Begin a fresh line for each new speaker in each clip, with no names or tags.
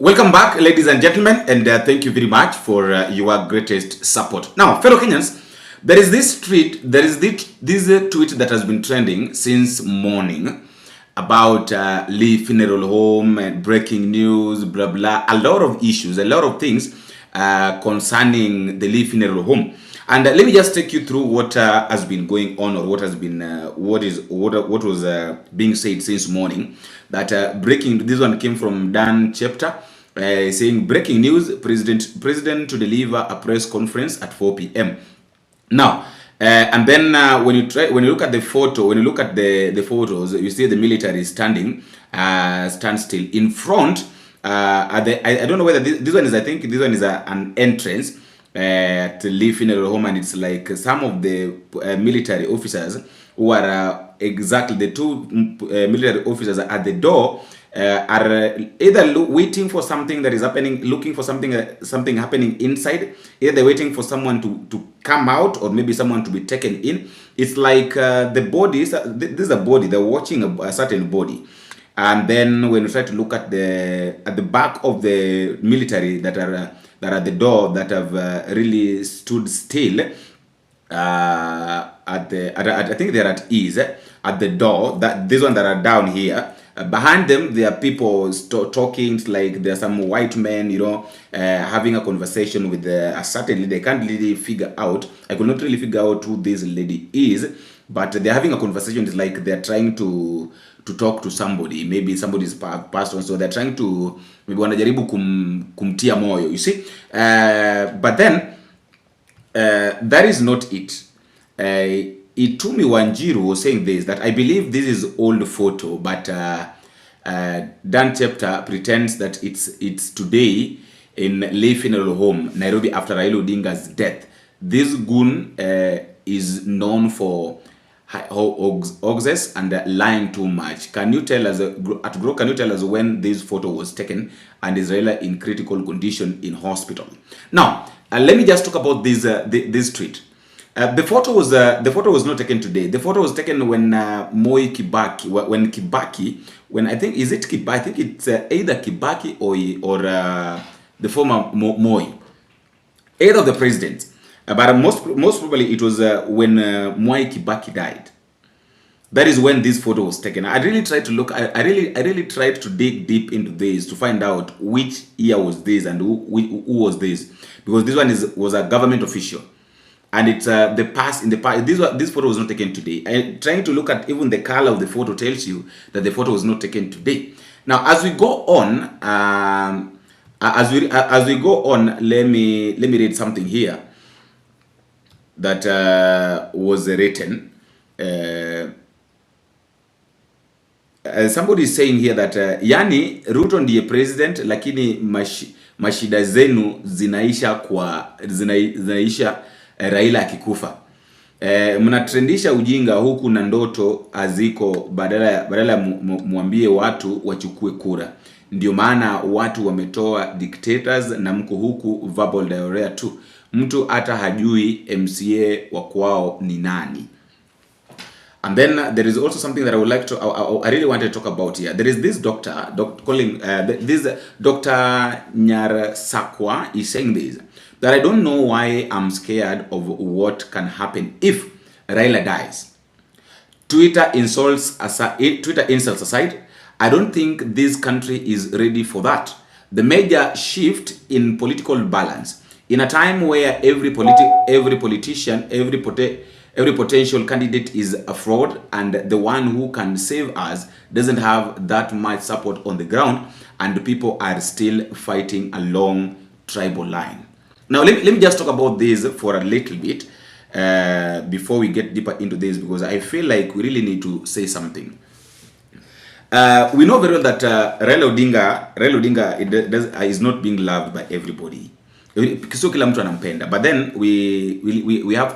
Welcome back, ladies and gentlemen, and thank you very much for your greatest support. Now, fellow Kenyans, there is this tweet that has been trending since morning about Lee Funeral Home and breaking news, blah blah, a lot of issues, a lot of things concerning the Lee Funeral Home. And let me just take you through what has been going on, or what has been what was being said since morning. That breaking, this one came from Dan Chapter, saying breaking news: president to deliver a press conference at 4 p.m. Now, and then when you look at the photo, when you look at the photos, you see the military standing still in front. I don't know whether this one is. I think this one is an entrance at Lee Funeral Home, and it's like some of the military officers who are exactly the two military officers at the door are either waiting for something that is happening, looking for something happening inside. Either they're waiting for someone to come out, or maybe someone to be taken in. It's like the bodies. This is a body. They're watching a certain body. And then when you try to look at the back of the military that are at the door, that have really stood still, I think they're at ease at the door. That these ones that are down here, behind them there are people talking. It's like there are some white men, having a conversation with a certain lady. They can't really figure out. I could not really figure out who this lady is, but they're having a conversation. It's like they're trying to talk to somebody. Maybe somebody's passed on, so they're trying to, maybe wanajaribu kumtia moyo, you see. But then that is not it. Itumi Wanjiru was saying this, that I believe this is old photo, but Dan Chapter pretends that it's today in Lee Funeral Home, Nairobi, after Raila Odinga's death. This goon is known for hoaxes and lying too much. Can you tell us, can you tell us when this photo was taken, and is Raila in critical condition in hospital? Now, let me just talk about this tweet. The photo was not taken today. The photo was taken when Moi Kibaki, when I think, is it Kibaki? I think it's either Kibaki or the former Moi, either of the presidents. But most probably it was when Mwai Kibaki died. That is when this photo was taken. I really tried to look. I really tried to dig deep into this to find out which year was this and who was this, because this one was a government official, and it's the past. In the past, this photo was not taken today. And trying to look at even the color of the photo tells you that the photo was not taken today. Now, as we go on, let me read something here that was written. Somebody is saying here that yani Ruto ndiye president, lakini mashida zenu zinaisha Raila akikufa. Mnatrendisha ujinga huku na ndoto aziko, badala muambie watu wachukue kura. Ndio maana watu wametoa dictators na mko huku verbal diarrhea tu. Mtu hata hajui MCA wa kwao ni nani. And then there is also something that I would like to, I really want to talk about here. There is this doctor calling, this Dr. Nyarasakwa is saying this, that I don't know why I'm scared of what can happen if Raila dies. Twitter insults aside, I don't think this country is ready for that. The major shift in political balance, in a time where every politician, every potential candidate is a fraud, and the one who can save us doesn't have that much support on the ground, and people are still fighting along tribal line. Now, let me just talk about this for a little bit before we get deeper into this, because I feel like we really need to say something. We know very well that Raila Odinga is not being loved by everybody. So kila mtu anampenda, but then I have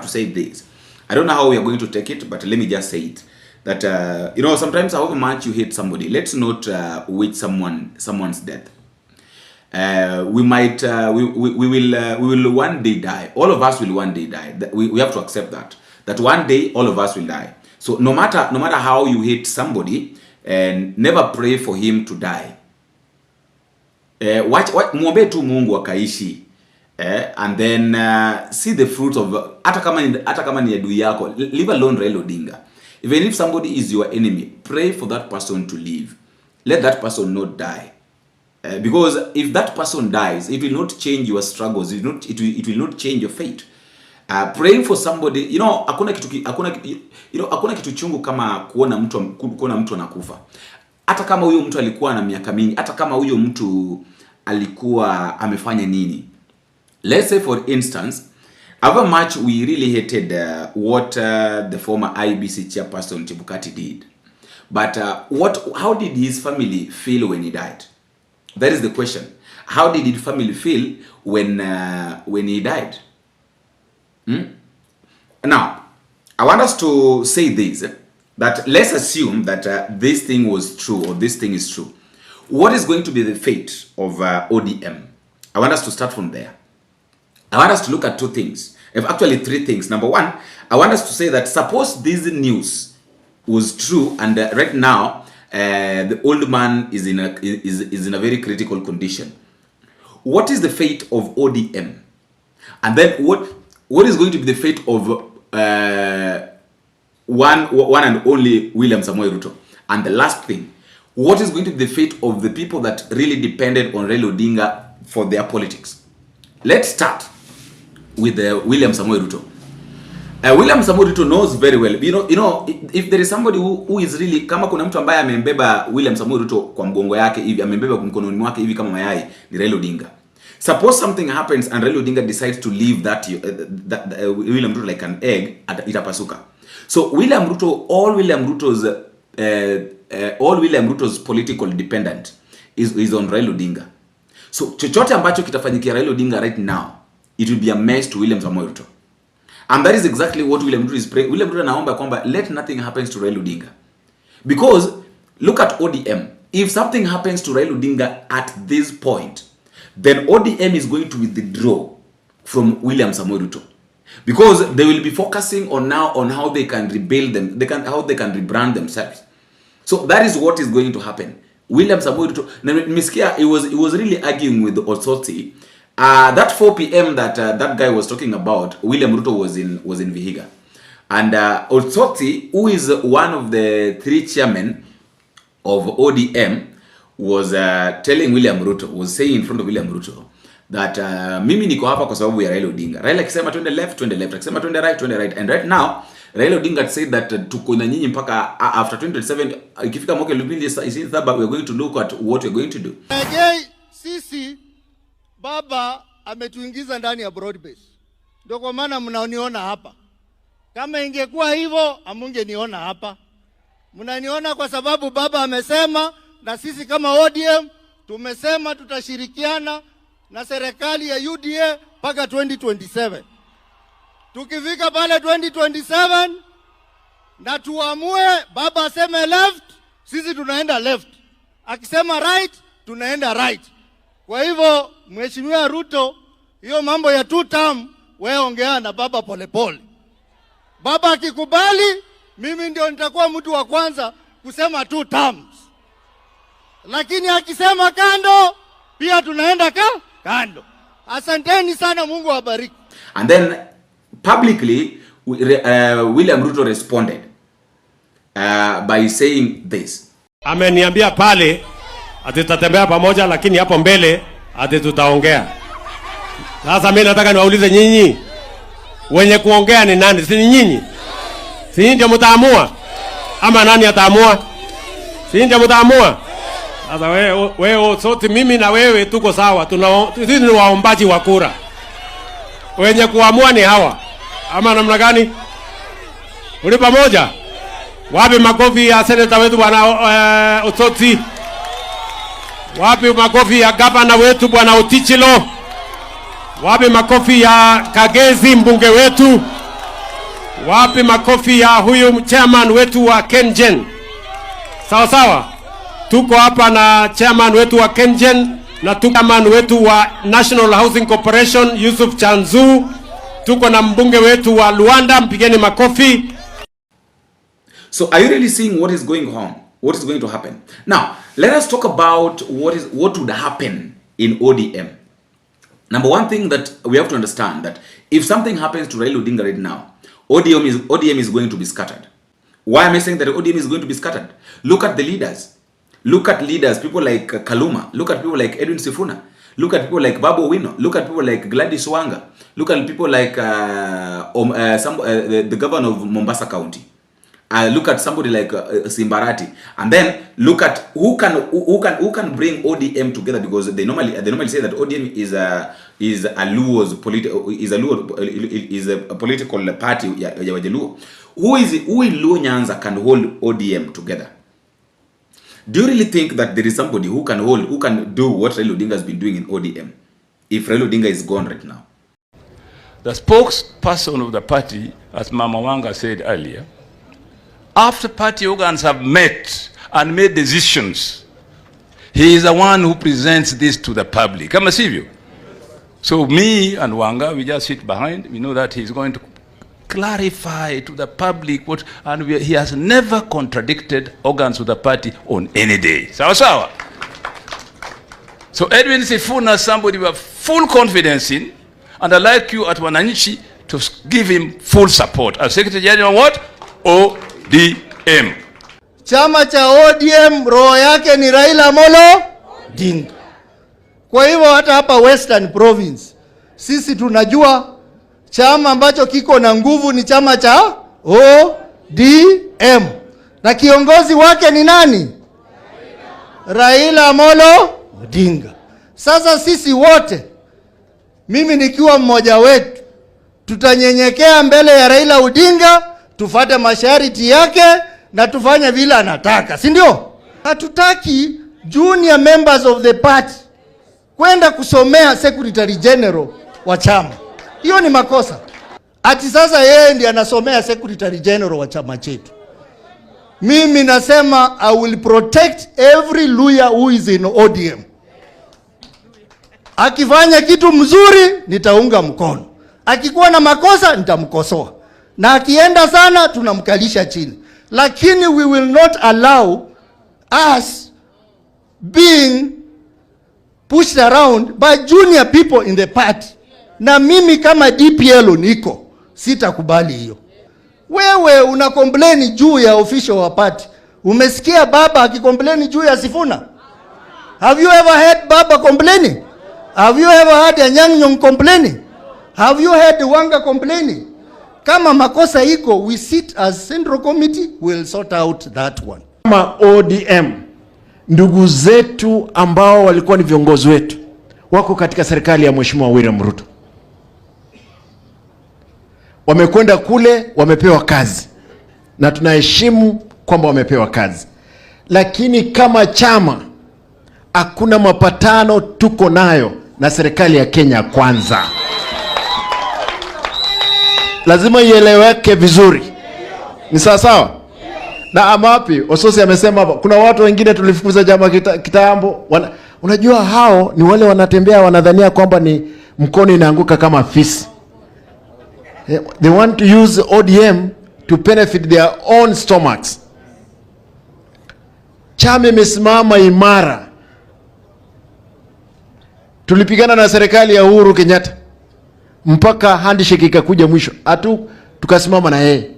to say this. I don't know how we are going to take it, but let me just say it, that sometimes however much you hate somebody, let's not wish someone's death. We will one day die. All of us will one day die. We have to accept that one day all of us will die. So no matter how you hate somebody, and never pray for him to die. muombe tu Mungu akaishi. And then see the fruit of hata kama ni adui yako, leave alone Raila Odinga. Even if somebody is your enemy, pray for that person to live. Let that person not die. Because if that person dies, it will not change your struggles. It will not change your fate. Praying for somebody, hakuna kitu chungu kama kuona mtu anakufa. Hata kama huyo mtu alikuwa na miaka mingi, hata kama huyo mtu alikuwa amefanya nini. Let's say for instance, however much we really hated what the former IBC chairperson Chebukati did. But how did his family feel when he died? That is the question. How did his family feel when he died? Now, I want us to say this, that let's assume that this thing was true, or this thing is true. What is going to be the fate of ODM? I want us to start from there. I want us to look at two things, actually three things. Number one, I want us to say that suppose this news was true, and right now the old man is in a very critical condition. What is the fate of ODM? And then what is going to be the fate of one and only William Samoei Ruto? And the last thing, what is going to be the fate of the people that really depended on Raila Odinga for their politics? Let's start with William Samoei Ruto. William Samoei Ruto knows very well. If there is somebody who is really, kama kuna mtu ambaye amembeba William Samoei Ruto kwa mgongo yake hivi, amembeba kwa mkononi mwake hivi kama mayai, ni Raila Odinga. Suppose something happens and Raila Odinga decides to leave that William Ruto like an egg, itapasuka. So all William Ruto's political dependent is on Raila Odinga. So chochote ambacho kitafanyikia Raila Odinga right now, it will be a mess to William Samoei Ruto. And that is exactly what William Ruto is praying. William Ruto anaomba kwamba let nothing happens to Raila Odinga. Because look at ODM. If something happens to Raila Odinga at this point, then ODM is going to withdraw from William Samoei Ruto. Because they will be focusing on how they can rebuild them, how they can rebrand themselves. So that is what is going to happen. William Samoei Ruto, Miskia, he was really arguing with Osoti. That 4 p.m. that guy was talking about, William Ruto was in Vihiga. And Osoti, who is one of the 3 chairmen of ODM, was telling William Ruto, was saying in front of William Ruto, that mimi niko hapa kwa sababu ya Raila Odinga. Raila akisema twende left, akisema twende right. And right now, Raila Odinga said that tuko na nyinyi mpaka after 2027, ikifika mwaka 2027, we are going to look at what we are going to do.
Sisi baba ametuingiza ndani ya broad base. Ndio kwa maana mnaoniona hapa. Kama ingekuwa hivyo, amungeniona hapa. Mnaniona kwa sababu baba amesema, na sisi kama ODM tumesema tutashirikiana na serikali ya UDA mpaka 2027. Tukifika pale 2027 na tuamue baba aseme left, sisi tunaenda left. Akisema right, tunaenda right. Kwa hivyo Mheshimiwa Ruto, hiyo mambo ya 2 term wewe ongea na baba polepole. Baba akikubali, mimi ndio nitakuwa mtu wa kwanza kusema 2 terms. Lakini akisema kando, pia tunaenda kando. Asanteni sana, Mungu awabariki.
And then publicly William Ruto responded by saying this.
Ameniambia pale ati tutatembea pamoja, lakini hapo mbele ati tutaongea. Sasa mimi nataka niwaulize nyinyi, wenye kuongea ni nani? Si nyinyi? Si nyinyi ndio mtaamua? Ama nani ataamua? Si nyinyi ndio mtaamua? Sasa wewe sote, mimi na wewe tuko sawa. Sisi ni waombaji wa kura. Wenye kuamua ni hawa. Ama namna gani? Uli pamoja? Wapi makofi ya seneta wetu bwana Osoti? Wapi makofi ya gavana wetu bwana Otichilo? Wapi makofi ya Kagezi mbunge wetu? Wapi makofi ya huyu chairman wetu wa Kengen? Sawa sawa. Tuko hapa na chairman wetu wa Kengen na chairman wetu wa National Housing Corporation Yusuf Chanzu. Tuko na mbunge wetu wa Luanda, mpigeni makofi.
So are you really seeing what is going on? What is going to happen? Now, let us talk about what would happen in ODM. Number one thing that we have to understand, that if something happens to Raila Odinga right now, ODM is going to be scattered. Why am I saying that ODM is going to be scattered? Look at the leaders. Look at leaders, people like Kaluma. Look at people like Edwin Sifuna. Look at people like Babu Owino. Look at people like Gladys Wanga. Look at people like the governor of Mombasa County. Look at somebody like Simbarati, and then look at who can bring ODM together, because they normally say that ODM is a Luo's is a political party ya Wajaluo. Who in Luo Nyanza can hold ODM together? Do you really think that there is somebody who can do what Raila Odinga has been doing in ODM if Raila Odinga is gone right now?
The spokesperson of the party, as Mama Wanga said earlier, after party organs have met and made decisions, he is the one who presents this to the public. Kama sivyo? So me and Wanga, we just sit behind. We know that he's going to clarify to the public what, and he has never contradicted organs of the party on any day. Sawa sawa. So Edwin Sifuna, somebody we have full confidence in, and I'd like you at Wananchi to give him full support. As Secretary General, what? ODM.
Chama cha ODM roho yake ni Raila Amolo Odinga. Kwa hivyo hata hapa Western Province sisi tunajua chama ambacho kiko na nguvu ni chama cha ODM. Na kiongozi wake ni nani? Raila Amolo Odinga. Sasa sisi wote, mimi nikiwa mmoja wetu, tutanyenyekea mbele ya Raila Odinga, tufate masharti yake na tufanye vile anataka, si ndio? Hatutaki junior members of the party kwenda kusomea secretary general wa chama. Hiyo ni makosa. Ati sasa yeye ndiye anasomea secretary general wa chama chetu. Mimi nasema I will protect every Luya who is in ODM. Akifanya kitu mzuri nitaunga mkono. Akikuwa na makosa nitamkosoa. Na akienda sana tunamkalisha chini. Lakini we will not allow us being pushed around by junior people in the party. Na mimi kama DPL niko sitakubali hiyo. Wewe una complain juu ya official wa party. Umesikia baba akicomplain juu ya Sifuna? Have you ever heard baba complaining? Have you ever heard Anyang' Nyong'o complaining? Have you heard Wanga complaining? Kama makosa iko, we sit as Central Committee, we'll sort out that one.
Kama ODM, ndugu zetu ambao walikuwa ni viongozi wetu wako katika serikali ya Mheshimiwa William Ruto. Wamekwenda kule, wamepewa kazi. Na tunaheshimu kwamba wamepewa kazi. Lakini kama chama, hakuna mapatano tuko nayo na serikali ya Kenya Kwanza. Lazima ieleweke vizuri. Ni sawa sawa? Na amapi, Ososi amesema kuna watu wengine tulifukuza chama kitambo. Unajua hao ni wale wanatembea wanadhania kwamba ni mkono inaanguka kama fisi. They want to use ODM to benefit their own stomachs. Chama imesimama imara. Tulipigana na serikali ya Uhuru Kenyatta mpaka handshake ikakuja mwisho. Tukasimama na yeye.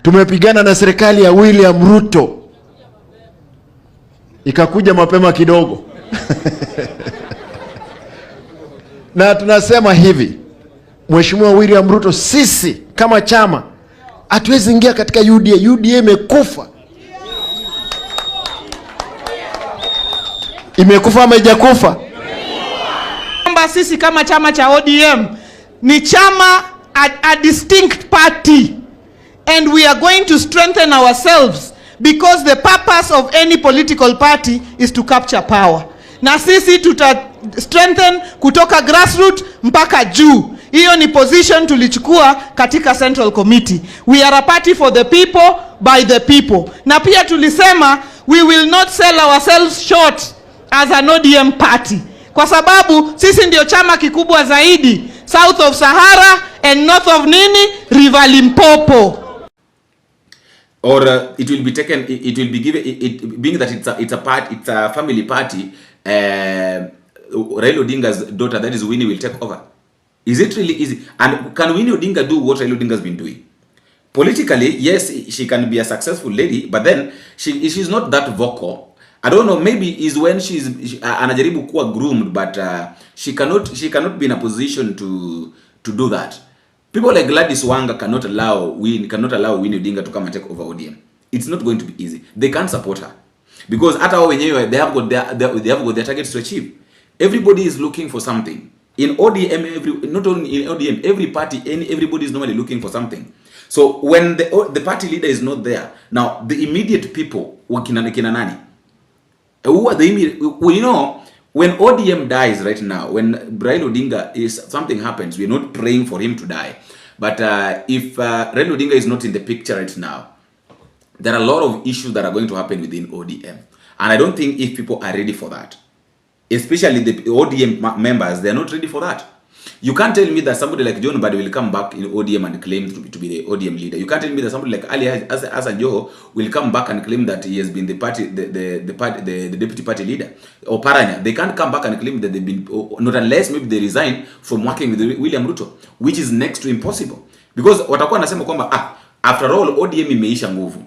Tumepigana na serikali ya William Ruto. Ikakuja mapema kidogo. Na tunasema hivi, Mheshimiwa William Ruto, sisi kama chama hatuwezi ingia katika UDA. UDA imekufa. Imekufa ama haijakufa?
Sisi kama chama cha ODM ni chama a distinct party, and we are going to strengthen ourselves because the purpose of any political party is to capture power. Na sisi tuta strengthen kutoka grassroots mpaka juu. Hiyo ni position tulichukua katika Central Committee. We are a party for the people, by the people. Na pia tulisema we will not sell ourselves short as an ODM party, kwa sababu sisi ndio chama kikubwa zaidi south of Sahara and north of River Limpopo.
Or it will be taken, it will be given, being that it's a family party, Raila Odinga's daughter, that is Winnie, will take over? Is it really easy? And can Winnie Odinga do what Raila Odinga has been doing? Politically, yes, she can be a successful lady, but then she's not that vocal. I don't know, maybe is when she's anajaribu kuwa groomed, but she cannot be in a position to do that. People like Gladys Wanga cannot allow Winnie Odinga to come and take over ODM. It's not going to be easy. They can't support her because hata wao wenyewe they have got their targets to achieve. Everybody is looking for something. In ODM, not only in ODM, every party, everybody is normally looking for something. So when the party leader is not there, now the immediate people, kina nani? Who are the immediate? Well, you know, when ODM dies right now, when Raila Odinga something happens, we're not praying for him to die. But if Raila Odinga is not in the picture right now, there are a lot of issues that are going to happen within ODM. And I don't think if people are ready for that, especially the ODM members, they're not ready for that. You can't tell me that somebody like John Mbadi will come back in ODM and claim to be the ODM leader. You can't tell me that somebody like Ali Hassan Joho will come back and claim that he has been the deputy party leader. Or Paranya, they can't come back and claim that they've been, not unless maybe they resign from working with William Ruto, which is next to impossible. Because watakuwa nasema kwamba after all ODM imeisha nguvu.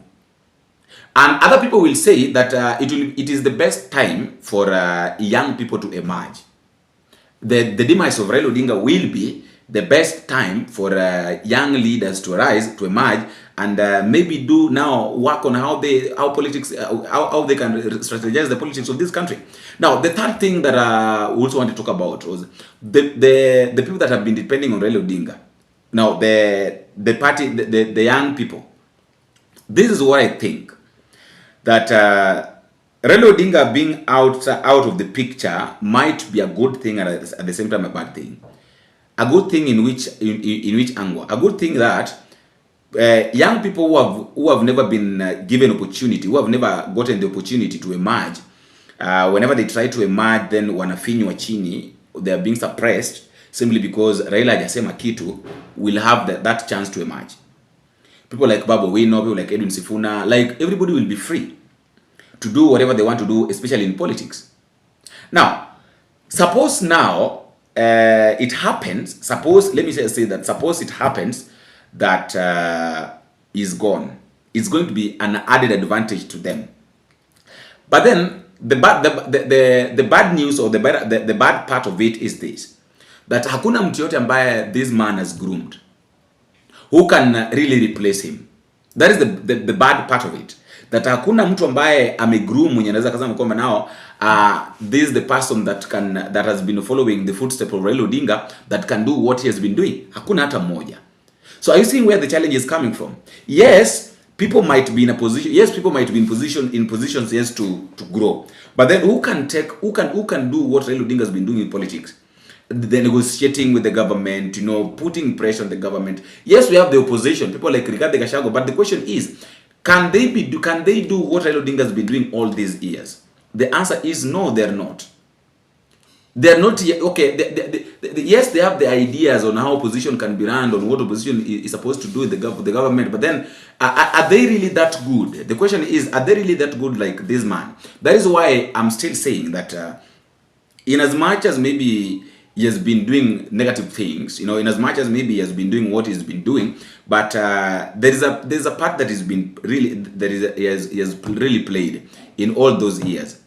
And other people will say that it is the best time for young people to emerge. The demise of Raila Odinga will be the best time for young leaders to arise, to emerge, and maybe do now work on how they can strategize the politics of this country. Now, the third thing that I also want to talk about was the people that have been depending on Raila Odinga. Now, the party, the young people. This is what I think, that Raila Odinga being out of the picture might be a good thing and at the same time a bad thing. A good thing in which angle? A good thing that young people who have never been given opportunity, who have never gotten the opportunity to emerge, whenever they try to emerge, then wanafinywa chini, they are being suppressed simply because Raila hajasema kitu, will have that chance to emerge. People like Babu Wino, people like Edwin Sifuna, like everybody will be free to do whatever they want to do, especially in politics. Now, suppose now it happens, suppose it happens that he's gone. It's going to be an added advantage to them. But then the bad news or the bad part of it is this, that hakuna mtu yote ambaye this man has groomed who can really replace him. That is the bad part of it. That hakuna mtu ambaye amegroom mwenye anaweza kusema kwamba now this is the person that has been following the footsteps of Raila Odinga that can do what he has been doing. Hakuna hata mmoja. So are you seeing where the challenge is coming from? Yes, people might be in a position. Yes, people might be in positions yes to grow. But then who can do what Raila Odinga has been doing in politics? The negotiating with the government, putting pressure on the government. Yes, we have the opposition, people like Rigathi Gachagua, but the question is, can they do what Raila Odinga has been doing all these years? The answer is no, they're not. They're not okay. Yes, they have the ideas on how opposition can be run, on what opposition is supposed to do with the government, but then are they really that good? The question is, are they really that good like this man? That is why I'm still saying that in as much as maybe he has been doing negative things, in as much as maybe he has been doing what he's been doing, but there's a part that has been really he has really played in all those years,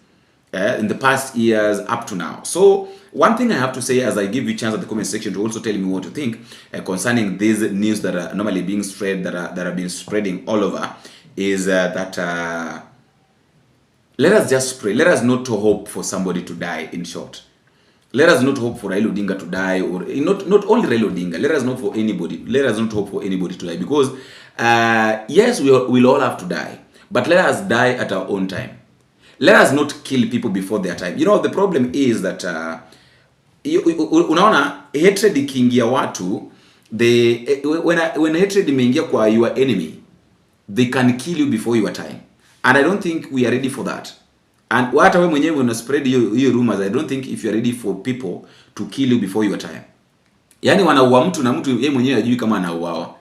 in the past years up to now. So one thing I have to say, as I give you a chance at the comment section to also tell me what you think concerning these news that are normally being spread, that are being spreading all over, is that let us just pray. Let us not hope for somebody to die. In short, let us not hope for Raila Odinga to die, or not only Raila Odinga. Let us not for anybody. Let us not hope for anybody to die, because yes, we'll all have to die, but let us die at our own time. Let us not kill people before their time. The problem is that unaona hatred ikiingia watu, when hatred imeingia kwa your enemy, they can kill you before your time, and I don't think we are ready for that. And hata wewe mwenyewe una spread hiyo rumors, I don't think if you are ready for people to kill you before your time. Yani wanaua mtu na mtu yeye mwenyewe hajui kama anauawa.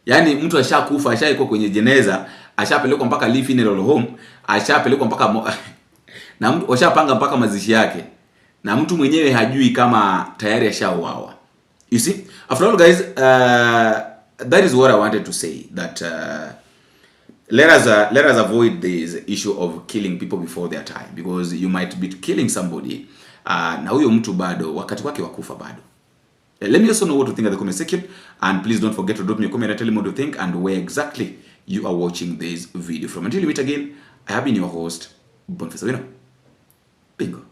Yani mtu ashakufa, ashaiko kwenye jeneza, ashapelekwa mpaka Lee Funeral Home, ashapelekwa mpaka na mtu washapanga mpaka mazishi yake, na mtu mwenyewe hajui kama tayari ashauawa. You see, after all guys, that is what I wanted to say, that let us avoid this issue of killing people before their time, because you might be killing somebody na huyo mtu bado wakati wake wa kufa bado. Let me also know what to think in the comment section, and please don't forget to drop me a comment and tell me what you think and where exactly you are watching this video from. Until we meet again, I have been your host, Boniface Awino. Bingo.